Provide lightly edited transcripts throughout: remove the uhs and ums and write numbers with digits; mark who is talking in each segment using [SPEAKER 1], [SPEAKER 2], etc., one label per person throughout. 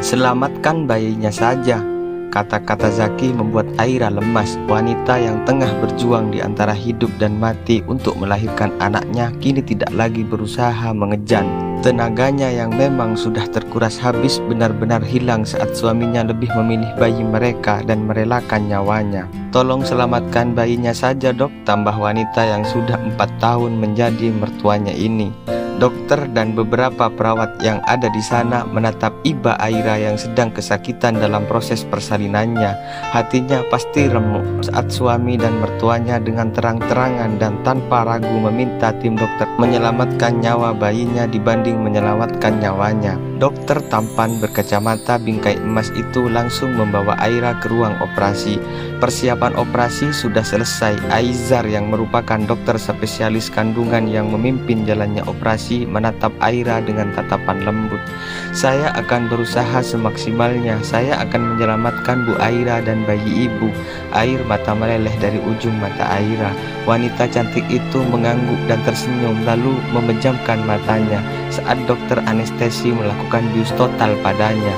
[SPEAKER 1] Selamatkan bayinya saja. Kata-kata Zaki membuat Aira lemas. Wanita yang tengah berjuang di antara hidup dan mati untuk melahirkan anaknya kini tidak lagi berusaha mengejan. Tenaganya yang memang sudah terkuras habis benar-benar hilang saat suaminya lebih memilih bayi mereka dan merelakan nyawanya. Tolong selamatkan bayinya saja, Dok, tambah wanita yang sudah 4 tahun menjadi mertuanya ini. Dokter dan beberapa perawat yang ada di sana menatap iba Aira yang sedang kesakitan dalam proses persalinannya. Hatinya pasti remuk saat suami dan mertuanya dengan terang-terangan dan tanpa ragu meminta tim dokter menyelamatkan nyawa bayinya dibanding menyelamatkan nyawanya. Dokter tampan berkacamata bingkai emas itu langsung membawa Aira ke ruang operasi. Persiapan operasi sudah selesai. Aizar yang merupakan dokter spesialis kandungan yang memimpin jalannya operasi menatap Aira dengan tatapan lembut. Saya akan berusaha semaksimalnya. Saya akan menyelamatkan Bu Aira dan bayi ibu. Air mata meleleh dari ujung mata Aira. Wanita cantik itu mengangguk dan tersenyum lalu memejamkan matanya saat dokter anestesi melakukan bius total padanya.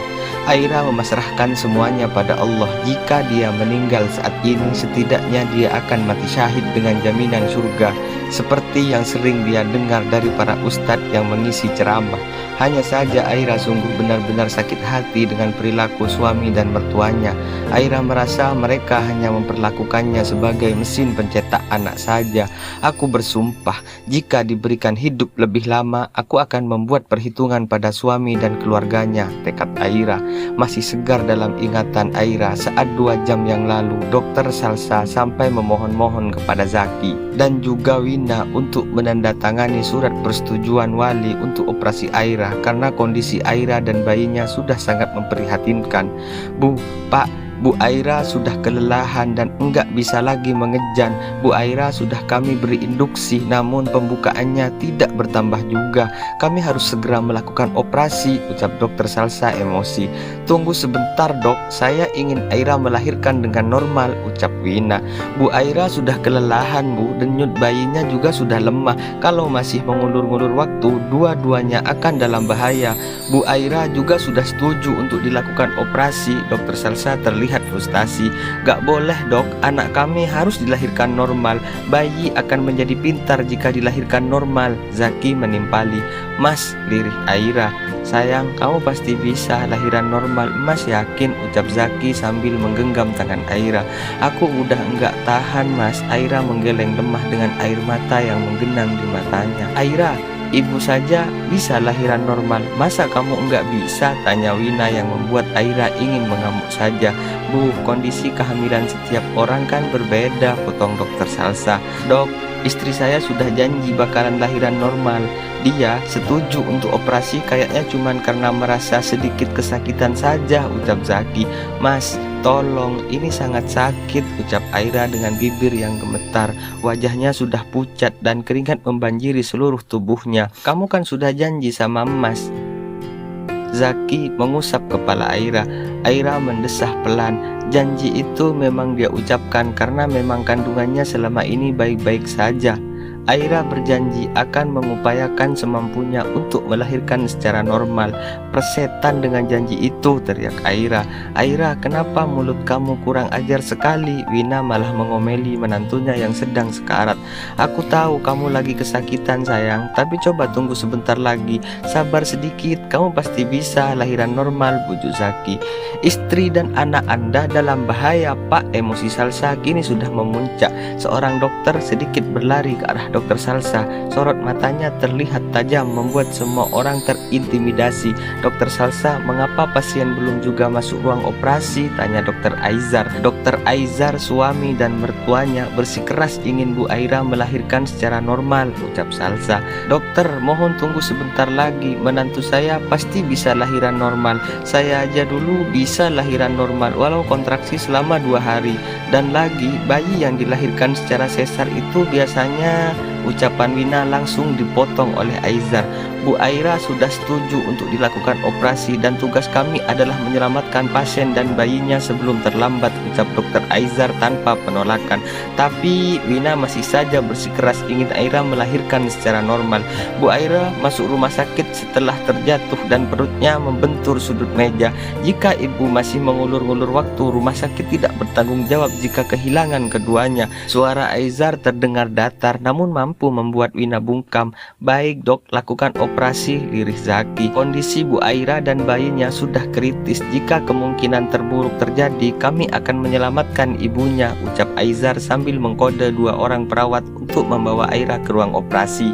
[SPEAKER 1] Aira memasrahkan semuanya pada Allah. Jika dia meninggal saat ini, setidaknya dia akan mati syahid dengan jaminan surga, seperti yang sering dia dengar dari para ustadz yang mengisi ceramah. Hanya saja Aira sungguh benar-benar sakit hati dengan perilaku suami dan mertuanya. Aira merasa mereka hanya memperlakukannya sebagai mesin pencetak anak saja. Aku bersumpah, jika diberikan hidup lebih lama, aku akan membuat perhitungan pada suami dan keluarganya, tekad Aira. Masih segar dalam ingatan Aira saat 2 jam yang lalu dokter Salsa sampai memohon-mohon kepada Zaki dan juga Wina untuk menandatangani surat persetujuan wali untuk operasi Aira karena kondisi Aira dan bayinya sudah sangat memprihatinkan. Bu, Pak, Bu Aira sudah kelelahan dan enggak bisa lagi mengejan. Bu Aira sudah kami beri induksi, namun pembukaannya tidak bertambah juga. Kami harus segera melakukan operasi, ucap dokter Salsa emosi. Tunggu sebentar, Dok, saya ingin Aira melahirkan dengan normal, ucap Wina. Bu Aira sudah kelelahan, Bu, denyut bayinya juga sudah lemah. Kalau masih mengulur-ngulur waktu, dua-duanya akan dalam bahaya. Bu Aira juga sudah setuju untuk dilakukan operasi. Dokter Salsa terlihat frustasi. Gak boleh, Dok, anak kami harus dilahirkan normal. Bayi akan menjadi pintar jika dilahirkan normal, Zaki menimpali. Mas, lirih Aira, sayang, kamu pasti bisa lahiran normal. Mas yakin, ucap Zaki sambil menggenggam tangan Aira. Aku udah enggak tahan, Mas. Aira menggeleng lemah dengan air mata yang menggenang di matanya. Aira, ibu saja bisa lahiran normal, masa kamu enggak bisa? Tanya Wina yang membuat Aira ingin mengamuk saja. Bu, kondisi kehamilan setiap orang kan berbeda, potong dokter Salsa. Dok, istri saya sudah janji bakalan lahiran normal. Dia setuju untuk operasi kayaknya cuman karena merasa sedikit kesakitan saja, ucap Zaki. Mas, tolong, ini sangat sakit, ucap Aira dengan bibir yang gemetar. Wajahnya sudah pucat dan keringat membanjiri seluruh tubuhnya. Kamu kan sudah janji sama Mas. Zaki mengusap kepala Aira. Aira mendesah pelan. Janji itu memang dia ucapkan karena memang kandungannya selama ini baik-baik saja. Aira berjanji akan mengupayakan semampunya untuk melahirkan secara normal. Persetan dengan janji itu, teriak Aira. Aira, kenapa mulut kamu kurang ajar sekali? Wina malah mengomeli menantunya yang sedang sekarat. Aku tahu kamu lagi kesakitan, sayang, tapi coba tunggu sebentar lagi. Sabar sedikit, kamu pasti bisa lahiran normal, bujuk Zaki. Istri dan anak Anda dalam bahaya, Pak. Emosi Salsa kini sudah memuncak. Seorang dokter sedikit berlari ke arah dokter Salsa. Sorot matanya terlihat tajam membuat semua orang terintimidasi. Dokter Salsa, mengapa pasien belum juga masuk ruang operasi? Tanya dokter Aizar. Dokter Aizar, suami dan mertuanya bersikeras ingin Bu Aira melahirkan secara normal, ucap Salsa. Dokter, mohon tunggu sebentar lagi. Menantu saya pasti bisa lahiran normal. Saya aja dulu bisa lahiran normal walau kontraksi selama 2 hari. Dan lagi, bayi yang dilahirkan secara sesar itu biasanya Ucapan Wina langsung dipotong oleh Aizar. Bu Aira sudah setuju untuk dilakukan operasi dan tugas kami adalah menyelamatkan pasien dan bayinya sebelum terlambat, ucap dokter Aizar tanpa penolakan. Tapi Wina masih saja bersikeras ingin Aira melahirkan secara normal. Bu Aira masuk rumah sakit setelah terjatuh dan perutnya membentur sudut meja. Jika ibu masih mengulur-ngulur waktu, rumah sakit tidak bertanggung jawab jika kehilangan keduanya. Suara Aizar terdengar datar namun mampu membuat Wina bungkam. Baik dok, lakukan operasi, lirih Zaki. Kondisi Bu Aira dan bayinya sudah kritis. Jika kemungkinan terburuk terjadi, kami akan menyelamatkan ibunya, ucap Aizar sambil mengkode 2 orang perawat untuk membawa Aira ke ruang operasi.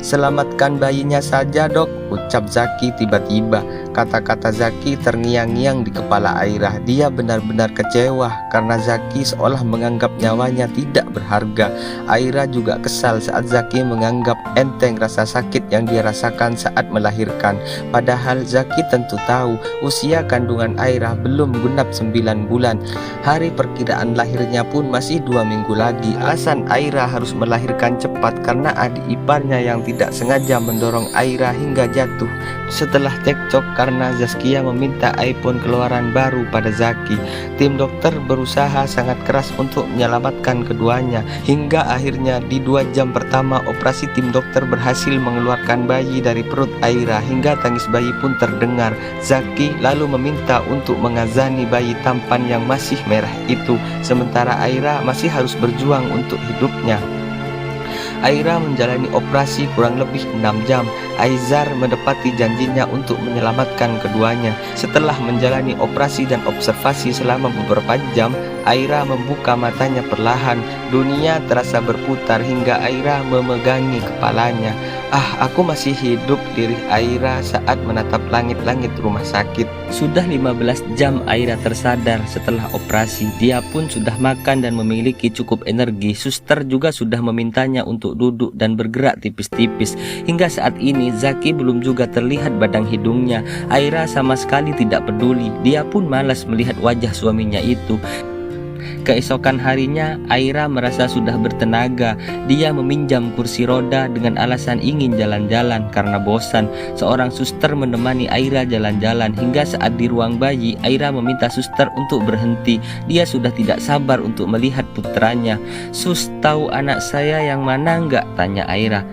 [SPEAKER 1] Selamatkan bayinya saja dok, ucap Zaki tiba-tiba. Kata-kata Zaki terngiang-ngiang di kepala Aira. Dia benar-benar kecewa karena Zaki seolah menganggap nyawanya tidak berharga. Aira juga kesal saat Zaki menganggap enteng rasa sakit yang dia rasakan saat melahirkan. Padahal Zaki tentu tahu usia kandungan Aira belum genap 9 bulan. Hari perkiraan lahirnya pun masih 2 minggu lagi. Alasan Aira harus melahirkan cepat karena adik iparnya yang tidak sengaja mendorong Aira hingga jatuh. Setelah cekcok karena Zaskia meminta iPhone keluaran baru pada Zaki, tim dokter berusaha sangat keras untuk menyelamatkan keduanya. Hingga akhirnya di 2 jam pertama operasi, tim dokter berhasil mengeluarkan bayi dari perut Aira. Hingga tangis bayi pun terdengar. Zaki lalu meminta untuk mengazani bayi tampan yang masih merah itu, sementara Aira masih harus berjuang untuk hidupnya. Aira menjalani operasi kurang lebih 6 jam. Aizar menepati janjinya untuk menyelamatkan keduanya. Setelah menjalani operasi dan observasi selama beberapa jam, Aira membuka matanya perlahan. Dunia terasa berputar hingga Aira memegangi kepalanya. "Ah, aku masih hidup," lirih Aira saat menatap langit-langit rumah sakit. Sudah 15 jam Aira tersadar setelah operasi. Dia pun sudah makan dan memiliki cukup energi. Suster juga sudah memintanya untuk duduk dan bergerak tipis-tipis. Hingga saat ini Zaki belum juga terlihat badang hidungnya. Aira sama sekali tidak peduli. Dia pun malas melihat wajah suaminya itu. Keesokan harinya, Aira merasa sudah bertenaga. Dia meminjam kursi roda dengan alasan ingin jalan-jalan karena bosan. Seorang suster menemani Aira jalan-jalan hingga saat di ruang bayi, Aira meminta suster untuk berhenti. Dia sudah tidak sabar untuk melihat putranya. "Sus, tahu anak saya yang mana enggak?" tanya Aira.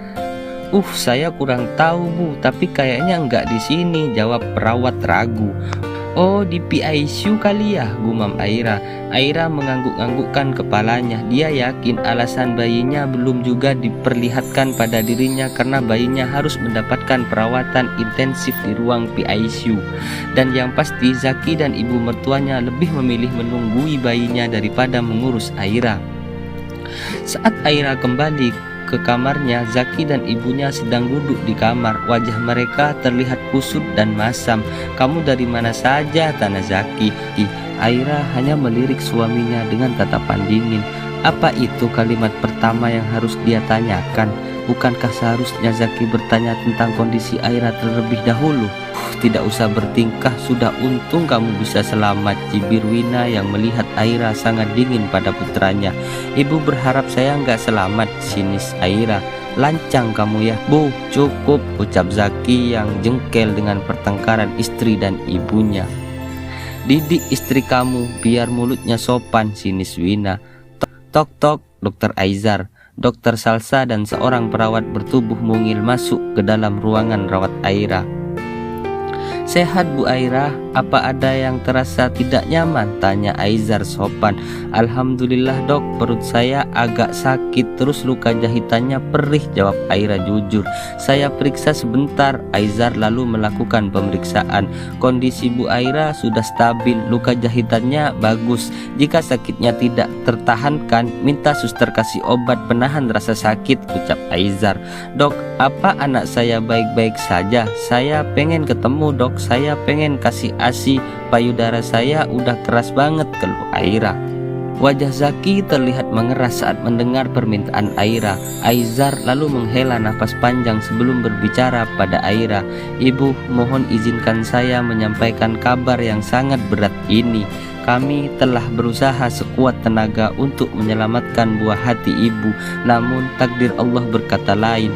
[SPEAKER 1] Saya kurang tahu bu, tapi kayaknya enggak di sini," jawab perawat ragu. "Oh, di PICU kali ya," gumam Aira. Aira mengangguk-anggukkan kepalanya. Dia yakin alasan bayinya belum juga diperlihatkan pada dirinya karena bayinya harus mendapatkan perawatan intensif di ruang PICU. Dan yang pasti Zaki dan ibu mertuanya lebih memilih menunggui bayinya daripada mengurus Aira. Saat Aira kembali ke kamarnya, Zaki dan ibunya sedang duduk di kamar. Wajah mereka terlihat kusut dan masam. "Kamu dari mana saja?" tanya Zaki. Aira hanya melirik suaminya dengan tatapan dingin. Apa itu kalimat pertama yang harus dia tanyakan? Bukankah seharusnya Zaki bertanya tentang kondisi Aira terlebih dahulu? "Tidak usah bertingkah, sudah untung kamu bisa selamat," cibir Wina yang melihat Aira sangat dingin pada putranya. "Ibu berharap saya nggak selamat," sinis Aira. "Lancang kamu ya." "Bu, cukup," ucap Zaki yang jengkel dengan pertengkaran istri dan ibunya. "Didik istri kamu biar mulutnya sopan," sinis Wina. Tok-tok, Dokter Aizar, Dokter Salsa dan seorang perawat bertubuh mungil masuk ke dalam ruangan rawat Aira. "Sehat Bu Aira, apa ada yang terasa tidak nyaman?" tanya Aizar sopan. "Alhamdulillah dok, perut saya agak sakit terus luka jahitannya perih," jawab Aira jujur. "Saya periksa sebentar." Aizar lalu melakukan pemeriksaan. Kondisi Bu Aira sudah stabil, luka jahitannya bagus. Jika sakitnya tidak tertahankan, minta suster kasih obat penahan rasa sakit, ucap Aizar. "Dok, apa anak saya baik-baik saja? Saya pengen ketemu dok, saya pengen kasih ASI, payudara saya udah keras banget," keluh Aira.
[SPEAKER 2] Wajah Zaki terlihat mengeras saat mendengar permintaan Aira. Aizar lalu menghela nafas panjang sebelum berbicara pada Aira. "Ibu, mohon izinkan saya menyampaikan kabar yang sangat berat ini. Kami telah berusaha sekuat tenaga untuk menyelamatkan buah hati ibu, namun takdir Allah berkata lain.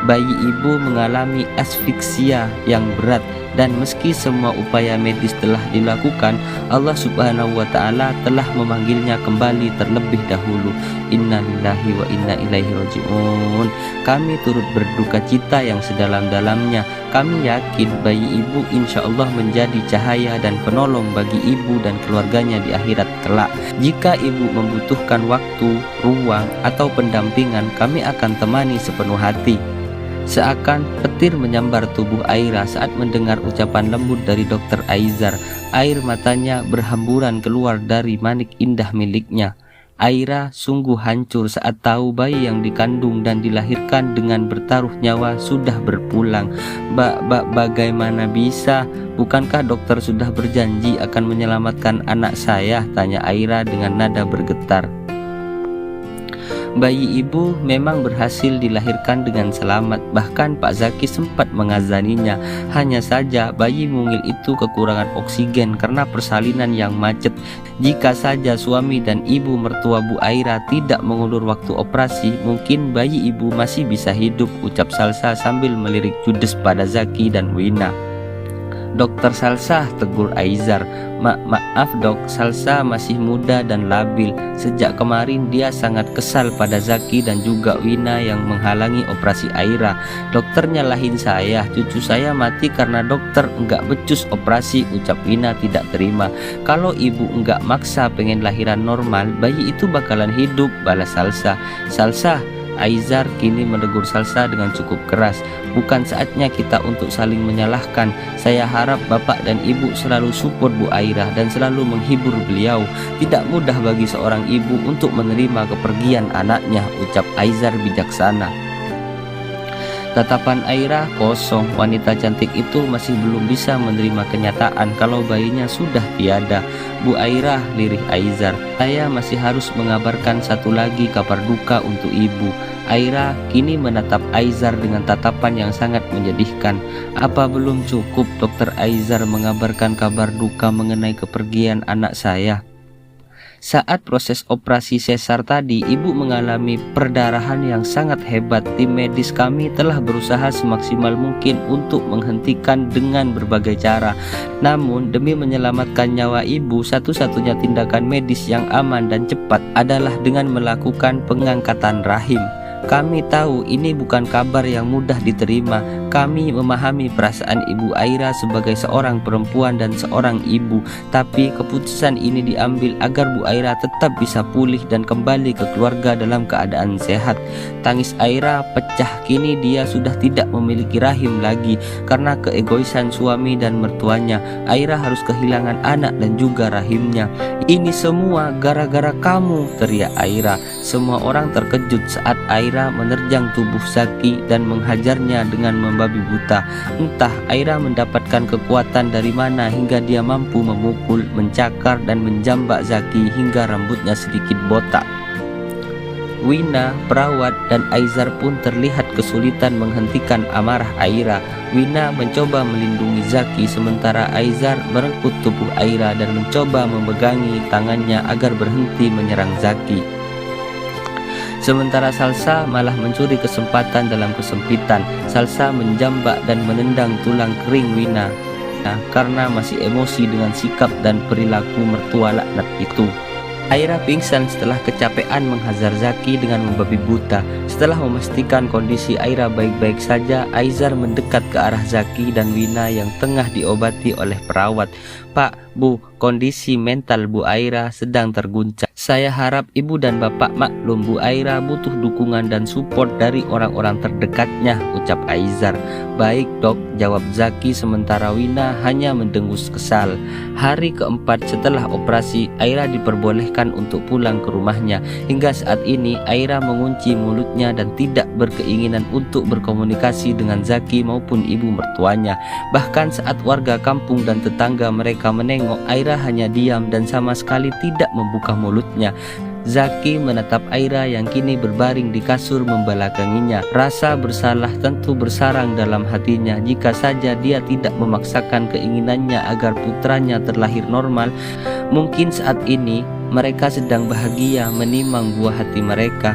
[SPEAKER 2] Bayi ibu mengalami asfiksia yang berat, dan meski semua upaya medis telah dilakukan, Allah Subhanahu wa Ta'ala telah memanggilnya kembali terlebih dahulu. Inna lillahi wa inna ilaihi raji'un." Kami turut berduka cita yang sedalam-dalamnya. Kami yakin bayi ibu insya Allah menjadi cahaya dan penolong bagi ibu dan keluarganya di akhirat kelak. Jika ibu membutuhkan waktu, ruang, atau pendampingan, kami akan temani sepenuh hati. Seakan petir menyambar tubuh Aira saat mendengar ucapan lembut dari Dokter Aizar. Air matanya berhamburan keluar dari manik indah miliknya. Aira sungguh hancur saat tahu bayi yang dikandung dan dilahirkan dengan bertaruh nyawa sudah berpulang. Bagaimana bisa? Bukankah dokter sudah berjanji akan menyelamatkan anak saya?" tanya Aira dengan nada bergetar. Bayi ibu memang berhasil dilahirkan dengan selamat, bahkan Pak Zaki sempat mengazaninya. Hanya saja bayi mungil itu kekurangan oksigen karena persalinan yang macet. Jika saja suami dan ibu mertua Bu Aira tidak mengulur waktu operasi, mungkin bayi ibu masih bisa hidup, ucap Salsa sambil melirik judes pada Zaki dan Wina. "Dokter Salsa," tegur Aizar. Maaf dok, Salsa masih muda dan labil. Sejak kemarin dia sangat kesal pada Zaki dan juga Wina yang menghalangi operasi Aira. Dokter nyalahin saya, cucu saya mati karena dokter enggak becus operasi, ucap Wina tidak terima. "Kalau ibu enggak maksa pengen lahiran normal, bayi itu bakalan hidup," balas Salsa. "Salsa," Aizar kini menegur Salsa dengan cukup keras. "Bukan saatnya kita untuk saling menyalahkan. Saya harap bapak dan ibu selalu support Bu Aira dan selalu menghibur beliau. Tidak mudah bagi seorang ibu untuk menerima kepergian anaknya," ucap Aizar bijaksana. Tatapan Aira kosong. Wanita cantik itu masih belum bisa menerima kenyataan kalau bayinya sudah tiada. "Bu Aira," lirih Aizar, "saya masih harus mengabarkan satu lagi kabar duka untuk ibu." Aira kini menatap Aizar dengan tatapan yang sangat menyedihkan. "Apa belum cukup Dokter Aizar mengabarkan kabar duka mengenai kepergian anak saya?" Saat proses operasi sesar tadi, ibu mengalami perdarahan yang sangat hebat. Tim medis kami telah berusaha semaksimal mungkin untuk menghentikan dengan berbagai cara. Namun demi menyelamatkan nyawa ibu, satu-satunya tindakan medis yang aman dan cepat adalah dengan melakukan pengangkatan rahim. Kami tahu ini bukan kabar yang mudah diterima. Kami memahami perasaan Ibu Aira sebagai seorang perempuan dan seorang ibu. Tapi keputusan ini diambil agar Bu Aira tetap bisa pulih dan kembali ke keluarga dalam keadaan sehat. Tangis Aira pecah. Kini dia sudah tidak memiliki rahim lagi karena keegoisan suami dan mertuanya. Aira harus kehilangan anak dan juga rahimnya. "Ini semua gara-gara kamu," teriak Aira. Semua orang terkejut saat Aira menerjang tubuh Zaki dan menghajarnya dengan membabi buta. Entah Aira mendapatkan kekuatan dari mana hingga dia mampu memukul, mencakar, dan menjambak Zaki hingga rambutnya sedikit botak. Wina, perawat, dan Aizar pun terlihat kesulitan menghentikan amarah Aira. Wina mencoba melindungi Zaki sementara Aizar merengkut tubuh Aira dan mencoba memegangi tangannya agar berhenti menyerang Zaki. Sementara Salsa malah mencuri kesempatan dalam kesempitan. Salsa menjambak dan menendang tulang kering Wina karena masih emosi dengan sikap dan perilaku mertua laknat itu. Aira pingsan setelah kecapean menghajar Zaki dengan membabi buta. Setelah memastikan kondisi Aira baik-baik saja, Aizar mendekat ke arah Zaki dan Wina yang tengah diobati oleh perawat. "Pak, Bu, kondisi mental Bu Aira sedang terguncang. Saya harap Ibu dan Bapak maklum Bu Aira butuh dukungan dan support dari orang-orang terdekatnya," ucap Aizar. "Baik dok," jawab Zaki sementara Wina hanya mendengus kesal. Hari keempat setelah operasi, Aira diperbolehkan untuk pulang ke rumahnya. Hingga saat ini Aira mengunci mulutnya dan tidak berkeinginan untuk berkomunikasi dengan Zaki maupun ibu mertuanya. Bahkan saat warga kampung dan tetangga mereka menengok, Aira hanya diam dan sama sekali tidak membuka mulutnya. hidupnya. Zaki menatap Aira yang kini berbaring di kasur membelakanginya. Rasa bersalah tentu bersarang dalam hatinya. Jika saja dia tidak memaksakan keinginannya agar putranya terlahir normal, mungkin saat ini mereka sedang bahagia menimang buah hati mereka.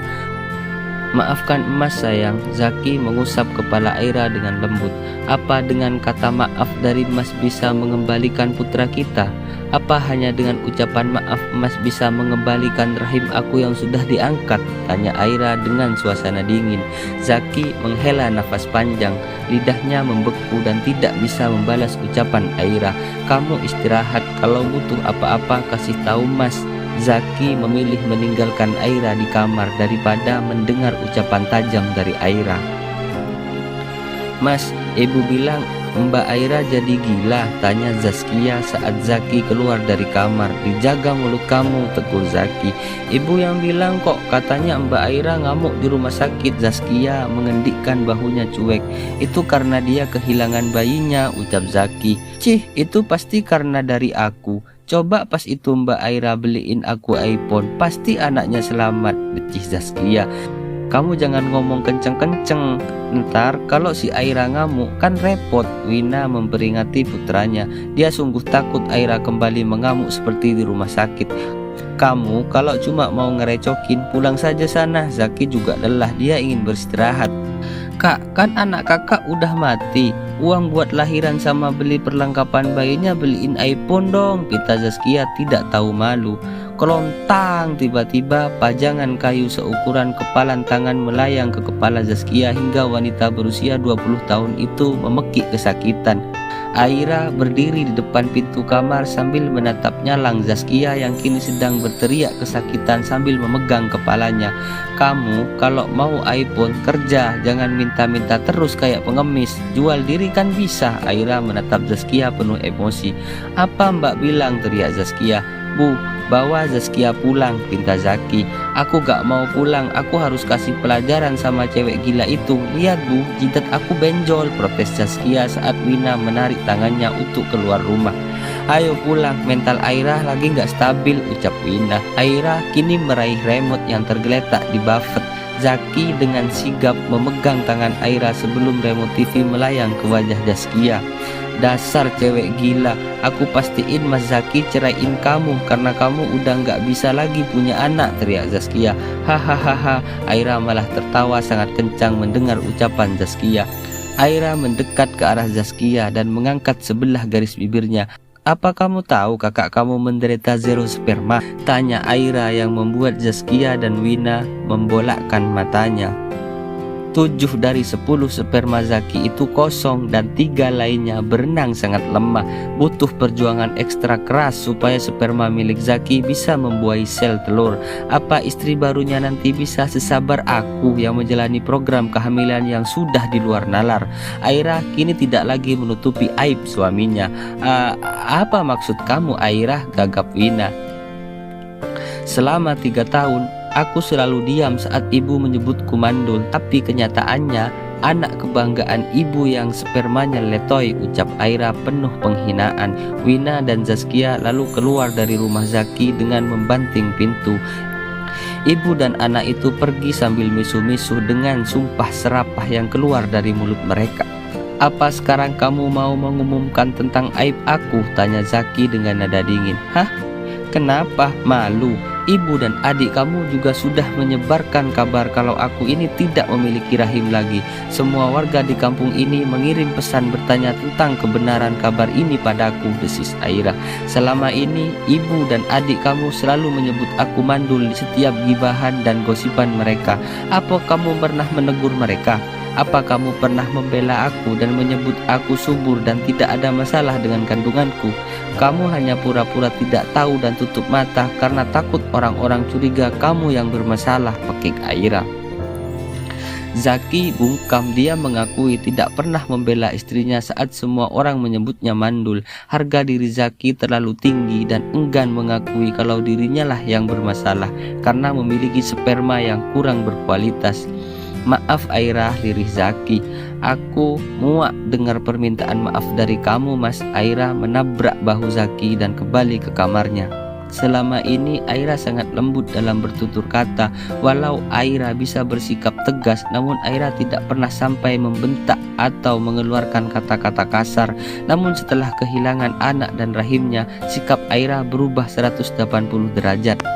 [SPEAKER 2] Maafkan emas sayang, Zaki mengusap kepala Aira dengan lembut. Apa dengan kata maaf dari emas bisa mengembalikan putra kita? Apa hanya dengan ucapan maaf emas bisa mengembalikan rahim aku yang sudah diangkat? Tanya Aira dengan suasana dingin. Zaki menghela nafas panjang, lidahnya membeku dan tidak bisa membalas ucapan Aira. Kamu istirahat, kalau butuh apa-apa kasih tahu mas. Zaki memilih meninggalkan Aira di kamar daripada mendengar ucapan tajam dari Aira. Mas, ibu bilang Mbak Aira jadi gila, tanya Zaskia saat Zaki keluar dari kamar. Dijaga mulut kamu, tegur Zaki. Ibu yang bilang kok, katanya Mbak Aira ngamuk di rumah sakit. Zaskia mengendikkan bahunya cuek. Itu karena dia kehilangan bayinya, ucap Zaki. Cih, itu pasti karena dari aku. Coba pas itu Mbak Aira beliin aku iPhone, pasti anaknya selamat, decih Zaskia. Kamu jangan ngomong kenceng-kenceng, ntar kalau si Aira ngamuk kan repot. Wina memperingati putranya. Dia sungguh takut Aira kembali mengamuk seperti di rumah sakit. Kamu kalau cuma mau ngerecokin, pulang saja sana. Zaki juga lelah, dia ingin beristirahat. Kak, kan anak kakak udah mati. Uang buat lahiran sama beli perlengkapan bayinya beliin iPhone dong, pita Zaskia tidak tahu malu. Kelontang, tiba-tiba pajangan kayu seukuran kepalan tangan melayang ke kepala Zaskia hingga wanita berusia 20 tahun itu memekik kesakitan. Aira berdiri di depan pintu kamar sambil menatap nyalang Zaskia yang kini sedang berteriak kesakitan sambil memegang kepalanya. Kamu kalau mau iPhone kerja, jangan minta-minta terus kayak pengemis. Jual diri kan bisa. Aira menatap Zaskia penuh emosi. Apa mbak bilang, teriak Zaskia. Bu, bawa Zaskia pulang, pinta Zaki. Aku gak mau pulang, aku harus kasih pelajaran sama cewek gila itu. Lihat bu, jidat aku benjol, protes Zaskia saat Wina menarik tangannya untuk keluar rumah. Ayo pulang, mental Aira lagi gak stabil, ucap Wina. Aira kini meraih remote yang tergeletak di buffet. Zaki dengan sigap memegang tangan Aira sebelum remote TV melayang ke wajah Zaskia. Dasar cewek gila, aku pastiin Mas Zaki ceraiin kamu karena kamu udah gak bisa lagi punya anak, teriak Zaskia. Hahaha, Aira malah tertawa sangat kencang mendengar ucapan Zaskia. Aira mendekat ke arah Zaskia dan mengangkat sebelah garis bibirnya. Apa kamu tahu kakak kamu menderita zero sperma? Tanya Aira yang membuat Zaskia dan Wina membolakkan matanya. 7 dari 10 sperma Zaki itu kosong dan 3 lainnya berenang sangat lemah. Butuh perjuangan ekstra keras supaya sperma milik Zaki bisa membuahi sel telur. Apa istri barunya nanti bisa sesabar aku yang menjalani program kehamilan yang sudah di luar nalar? Aira kini tidak lagi menutupi aib suaminya. Apa maksud kamu Aira? Gagap Wina. Selama 3 tahun aku selalu diam saat ibu menyebutku mandul, tapi kenyataannya anak kebanggaan ibu yang spermanya letoy, ucap Aira penuh penghinaan. Wina dan Zaskia lalu keluar dari rumah Zaki dengan membanting pintu. Ibu dan anak itu pergi sambil misuh-misuh dengan sumpah serapah yang keluar dari mulut mereka. Apa sekarang kamu mau mengumumkan tentang aib aku? Tanya Zaki dengan nada dingin. Hah? Kenapa? Malu? Ibu dan adik kamu juga sudah menyebarkan kabar kalau aku ini tidak memiliki rahim lagi. Semua warga di kampung ini mengirim pesan bertanya tentang kebenaran kabar ini padaku, desis Aira. Selama ini ibu dan adik kamu selalu menyebut aku mandul di setiap gibahan dan gosipan mereka. Apa kamu pernah menegur mereka? Apa kamu pernah membela aku dan menyebut aku subur dan tidak ada masalah dengan kandunganku? Kamu hanya pura-pura tidak tahu dan tutup mata karena takut orang-orang curiga kamu yang bermasalah, pekik Aira. Zaki bungkam, dia mengakui tidak pernah membela istrinya saat semua orang menyebutnya mandul. Harga diri Zaki terlalu tinggi dan enggan mengakui kalau dirinya lah yang bermasalah karena memiliki sperma yang kurang berkualitas. Maaf Aira, lirih Zaki. Aku muak dengar permintaan maaf dari kamu mas. Aira menabrak bahu Zaki dan kembali ke kamarnya. Selama ini Aira sangat lembut dalam bertutur kata. Walau Aira bisa bersikap tegas, namun Aira tidak pernah sampai membentak atau mengeluarkan kata-kata kasar. Namun setelah kehilangan anak dan rahimnya, sikap Aira berubah 180 derajat.